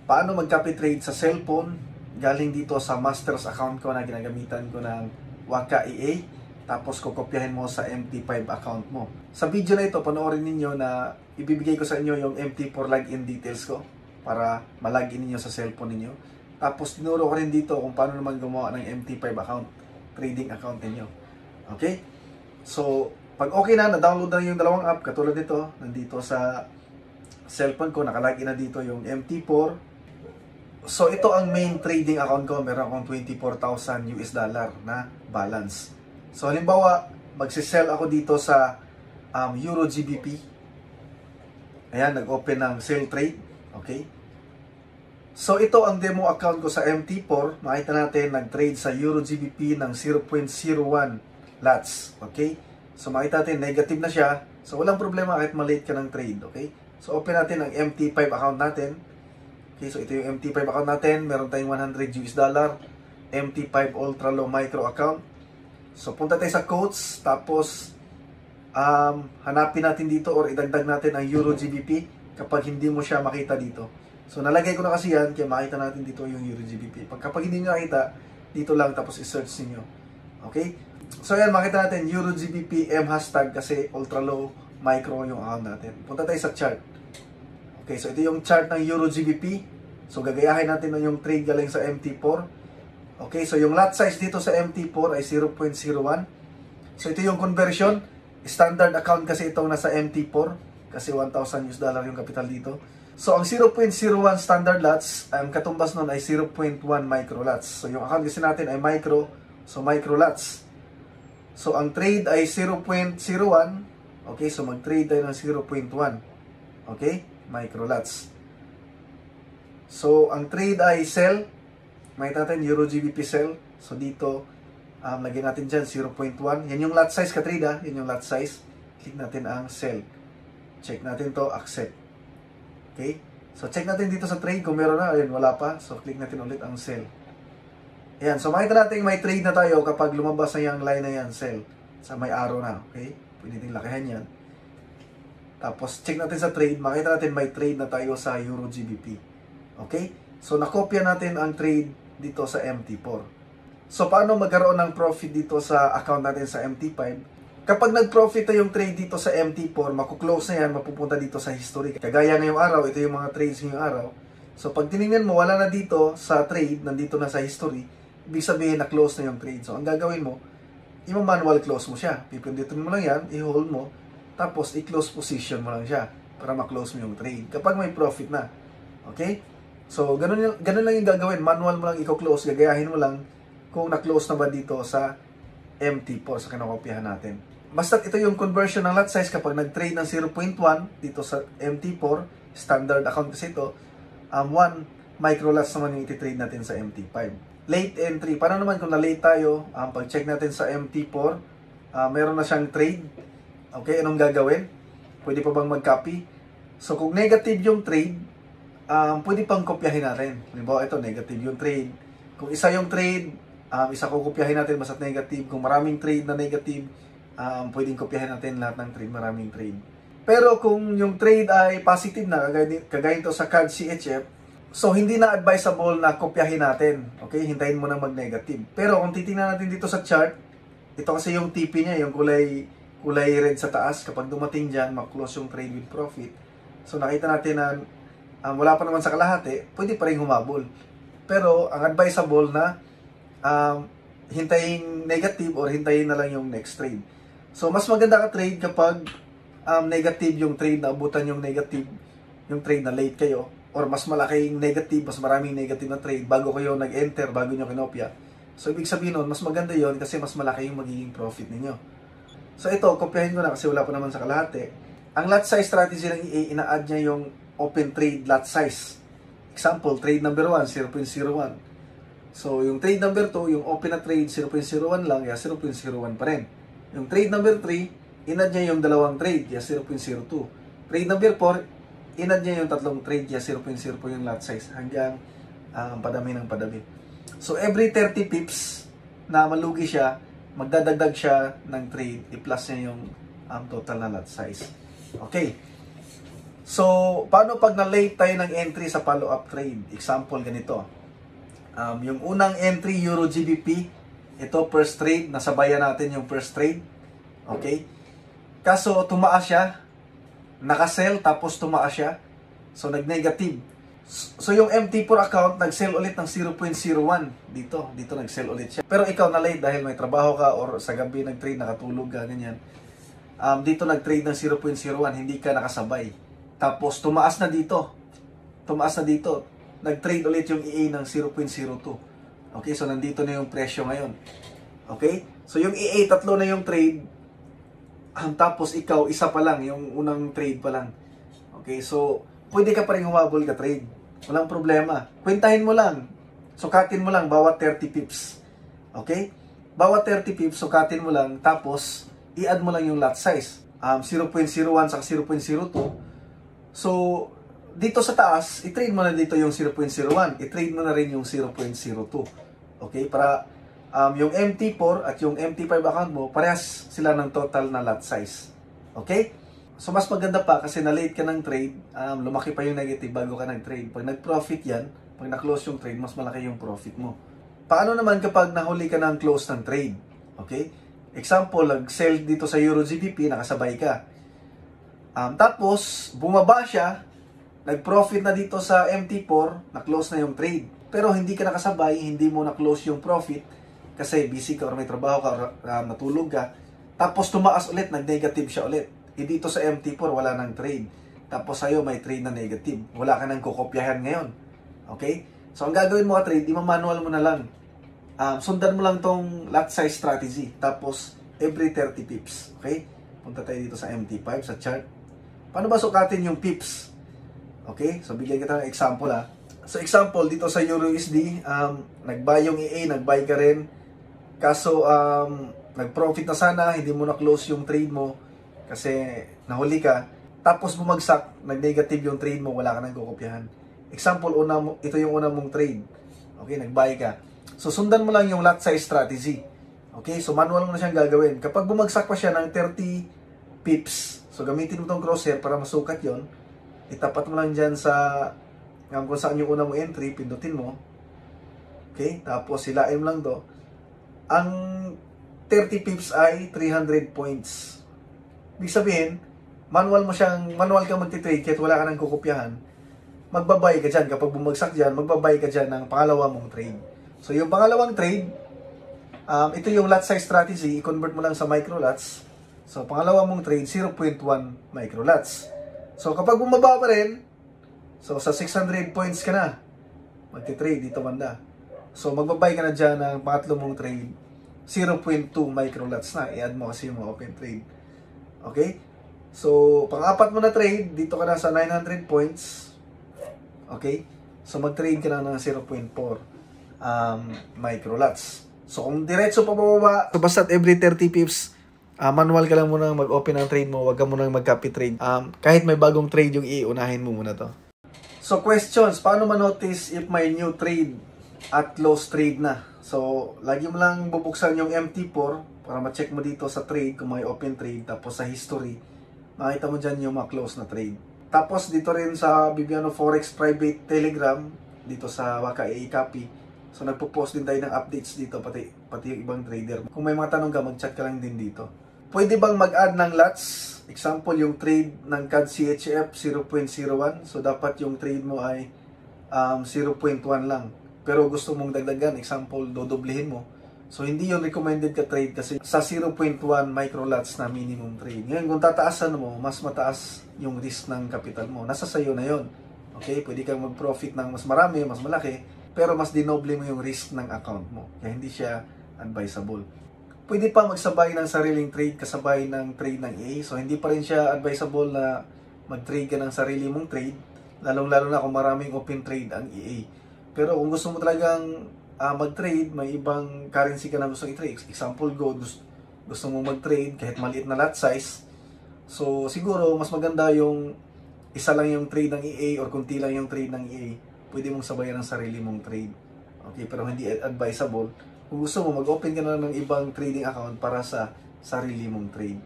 paano mag-copy trade sa cellphone galing dito sa master's account ko na ginagamitan ko ng Waka EA, tapos kukopyahin mo sa MT5 account mo. Sa video na ito, panoorin ninyo na ibibigay ko sa inyo yung MT4 login details ko para malagin ninyo sa cellphone ninyo. Tapos tinuro ko rin dito kung paano naman gumawa ng MT5 account, trading account ninyo. Okay? So, pag okay na, na-download na yung dalawang app, katulad nito, nandito sa cellphone ko, nakalagin na dito yung MT4. So, ito ang main trading account ko. Meron akong 24,000 US dollar na balance. So, halimbawa, magsisell ako dito sa Euro GBP. Ayan, nag-open ng sell trade. Okay? So, ito ang demo account ko sa MT4. Makita natin, nag-trade sa Euro GBP ng 0.01 lots. Okay? So, makita natin, negative na siya. So, walang problema kahit malate ka ng trade. Okay? So, open natin ang MT5 account natin. Okay, so ito yung MT5 account natin. Meron tayong 100 US dollar. MT5 Ultra Low Micro account. So, punta tayo sa quotes. Tapos, hanapin natin dito or idagdag natin ang Euro GBP kapag hindi mo siya makita dito. So, nalagay ko na kasi yan, kaya makita natin dito yung Euro GBP. Kapag hindi nyo nakita, dito lang, tapos i-search niyo. Okay? So, yan, makita natin Euro GBP M hashtag kasi Ultra Low Micro yung account natin. Punta tayo sa chart. Okay, so ito yung chart ng Euro GBP. So, gagayahin natin na yung trade galing sa MT4. Okay, so yung lot size dito sa MT4 ay 0.01. So, ito yung conversion. Standard account kasi itong nasa MT4 kasi 1,000 US dollar yung capital dito. So, ang 0.01 standard lots, ang katumbas nun ay 0.1 micro lots. So, yung account kasi natin ay micro, so micro lots. So, ang trade ay 0.01. Okay, so mag-trade tayo ng 0.1. Okay, micro lots. So, ang trade ay sell. Makita natin, Euro GBP sell. So, dito, lagyan natin dyan 0.1. Yan yung lot size ka-trade ha. Yan yung lot size. Click natin ang sell. Check natin to, accept. Okay? So, check natin dito sa trade kung meron na. Ayun, wala pa. So, click natin ulit ang sell. Ayan. So, makita natin may trade na tayo kapag lumabas na yung line na yan, sell. Sa may arrow na. Okay? Pwede din lakihan yan. Tapos, check natin sa trade. Makita natin may trade na tayo sa Euro GBP. Okay? So, nakopya natin ang trade dito sa MT4. So, paano magkaroon ng profit dito sa account natin sa MT5? Kapag nag-profit na yung trade dito sa MT4, makuklose na yan, mapupunta dito sa history. Kagaya ngayong araw, ito yung mga trades ngayong araw. So, pag tinignan mo, wala na dito sa trade, nandito na sa history, ibig sabihin na close na yung trade. So, ang gagawin mo, i-manual close mo siya. Pipindutin mo lang yan, i-hold mo, tapos i-close position mo lang siya para ma-close mo yung trade. Kapag may profit na. Okay? So, ganun lang yung gagawin. Manual mo lang i-close, gagayahin mo lang kung na-close na ba dito sa MT4 sa kinakopyahan natin. Basta ito yung conversion ng lot size kapag nag-trade ng 0.1 dito sa MT4, standard account kasi ito, 1 micro lots naman yung iti-trade natin sa MT5. Late entry, paano naman kung na-late tayo, pag-check natin sa MT4, meron na siyang trade. Okay, anong gagawin? Pwede pa bang mag-copy? So, kung negative yung trade, pwede pang kopyahin natin. Halimbawa, ito, negative yung trade. Kung isa yung trade, isa ko kopyahin natin basta negative. Kung maraming trade na negative, pwedeng kopyahin natin lahat ng trade, maraming trade. Pero kung yung trade ay positive na, kagaya ito sa CAD CHF, so hindi na advisable na kopyahin natin. Okay, hintayin mo na mag-negative. Pero kung titingnan natin dito sa chart, ito kasi yung TP niya, yung kulay red sa taas. Kapag dumating dyan, mag-close yung trade with profit. So nakita natin na wala pa naman sa kalahati, pwede pa rin humabol. Pero ang advisable na hintayin negative or hintayin na lang yung next trade. So, mas maganda ka trade kapag negative yung trade, naabutan yung negative, yung trade na late kayo, or mas malaking negative, mas maraming negative na trade bago kayo nag-enter, bago nyo kinopya. So, ibig sabihin nun, mas maganda yon kasi mas malaki yung magiging profit ninyo. So, ito, kopyahin ko na kasi wala pa naman sa kalahati. Ang lot size strategy ng EA, ina-add niya yung open trade lot size. Example, trade number 1, 0.01. So, yung trade number 2, yung open na trade, 0.01 lang, kaya 0.01 pa rin. Yung trade number 3, in-add niya yung dalawang trade, kaya 0.02. Trade number 4, in-add niya yung tatlong trade, kaya 0.04 yung lot size, hanggang padami ng padami. So, every 30 pips na malugi siya, magdadagdag siya ng trade, i-plus niya yung total na lot size. Okay. So, paano pag na-late tayo ng entry sa follow-up trade? Example, ganito. Yung unang entry, Euro GBP, ito, first trade, nasabayan natin yung first trade. Okay? Kaso, tumaas siya, nakasell, tapos tumaas siya. So, nag-negative. So, yung MT4 account, nag-sell ulit ng 0.01. Dito nag-sell ulit siya. Pero ikaw na-late dahil may trabaho ka or sa gabi nag-trade, nakatulog ka, ganyan. Dito nag-trade ng 0.01, hindi ka nakasabay. Tapos, tumaas na dito. Nag-trade ulit yung EA ng 0.02. Okay, so nandito na yung presyo ngayon. Okay? So, yung EA, tatlo na yung trade. Tapos, ikaw, isa pa lang. Yung unang trade pa lang. Okay, so, pwede ka pa rin humabol ka trade. Walang problema. Kwentahin mo lang. Sukatin mo lang bawat 30 pips. Okay? Bawat 30 pips, sukatin mo lang. Tapos, i-add mo lang yung lot size. 0.01 sa 0.02. So, dito sa taas, i-trade mo na dito yung 0.01. I-trade mo na rin yung 0.02. Okay? Para yung MT4 at yung MT5 account mo, parehas sila ng total na lot size. Okay? So, mas maganda pa kasi na-late ka ng trade, lumaki pa yung negative bago ka nag-trade. Pag nag-profit yan, pag na-close yung trade, mas malaki yung profit mo. Paano naman kapag nahuli ka ng close ng trade? Okay? Example, nag-sell dito sa Euro GBP, nakasabay ka. Tapos, bumaba siya, nag-profit na dito sa MT4, na-close na yung trade. Pero hindi ka nakasabay, hindi mo na-close yung profit kasi busy ka or may trabaho ka or natulog ka. Tapos tumaas ulit, nag-negative siya ulit. Dito sa MT4, wala nang trade. Tapos sa'yo, may trade na negative. Wala ka nang kukopyahan ngayon. Okay? So, ang gagawin mo ka trade, i-manual mo na lang. Sundan mo lang tong lot size strategy. Tapos, every 30 pips. Okay? Punta tayo dito sa MT5, sa chart. Paano ba sukatin yung pips? Okay? So, bigyan kita ng example ha. So, example, dito sa EURUSD, nag-buy yung EA, nag-buy ka rin. Kaso, nag-profit na sana, hindi mo na-close yung trade mo kasi nahuli ka. Tapos, bumagsak, nag-negative yung trade mo, wala ka nang kukopyahan. Example, ito yung una mong trade. Okay? Nag-buy ka. So, sundan mo lang yung lot size strategy. Okay? So, manual mo na siyang gagawin. Kapag bumagsak pa siya ng 30 pips, so, gamitin mo itong crosshair para masukat yon. Itapat mo lang dyan sa kung saan yung una mong entry, pindutin mo. Okay? Tapos, silain mo lang to. Ang 30 pips ay 300 points. Ibig sabihin, manual ka magti-trade kahit wala ka nang kukopyahan. Magbabay ka dyan. Kapag bumagsak dyan, magbabay ka dyan ng pangalawa mong trade. So, yung pangalawang trade, ito yung lot size strategy. I-convert mo lang sa microlots. So, pangalawa mong trade, 0.1 microlots. So, kapag bumaba pa rin, so, sa 600 points ka na, magti-trade dito banda. So, magbabay ka na dyan ng pangatlo mong trade, 0.2 microlots na. I-add mo kasi yung mga open trade. Okay? So, pang-apat mo na trade, dito ka na sa 900 points. Okay? So, mag-trade ka na ng 0.4 microlots. So, kung diretso pa bababa, so basta every 30 pips, manual ka lang muna mag-open ang trade mo, wag ka muna mag-copy trade. Kahit may bagong trade yung iunahin mo muna to. So, questions. Paano ma-notice if may new trade at close trade na? So, lagi mo lang bubuksan yung MT4 para ma-check mo dito sa trade kung may open trade. Tapos sa history, makita mo dyan yung ma-close na trade. Tapos dito rin sa Bibiano Forex Private Telegram, dito sa Waka EA Copy. So, nagpo-post din tayo ng updates dito, pati yung ibang trader. Kung may mga tanong ka, mag-chat ka lang din dito. Pwede bang mag-add ng lots? Example, yung trade ng CAD CHF 0.01. So, dapat yung trade mo ay 0.1 lang. Pero gusto mong dagdagan, example, dodoblehin mo. So, hindi yung recommended ka trade kasi sa 0.1 microlots na minimum trade. Ngayon, kung tataasan mo, mas mataas yung risk ng capital mo. Nasa sayo na yon. Okay? Pwede kang mag-profit ng mas marami, mas malaki. Pero mas dinoble mo yung risk ng account mo. Kaya hindi siya advisable. Pwede pa magsabay ng sariling trade kasabay ng trade ng EA. So, hindi pa rin siya advisable na mag-trade ka ng sarili mong trade. Lalong-lalo na kung maraming open trade ang EA. Pero kung gusto mo talagang mag-trade, may ibang currency ka na gusto i-trade. Example, gold. Gusto mo mag-trade kahit maliit na lot size. So, siguro, mas maganda yung isa lang yung trade ng EA or kunti lang yung trade ng EA. Pwede mong sabayan ang sarili mong trade. Okay, pero hindi advisable. Kung gusto mo, mag-open ka na ng ibang trading account para sa sarili mong trade.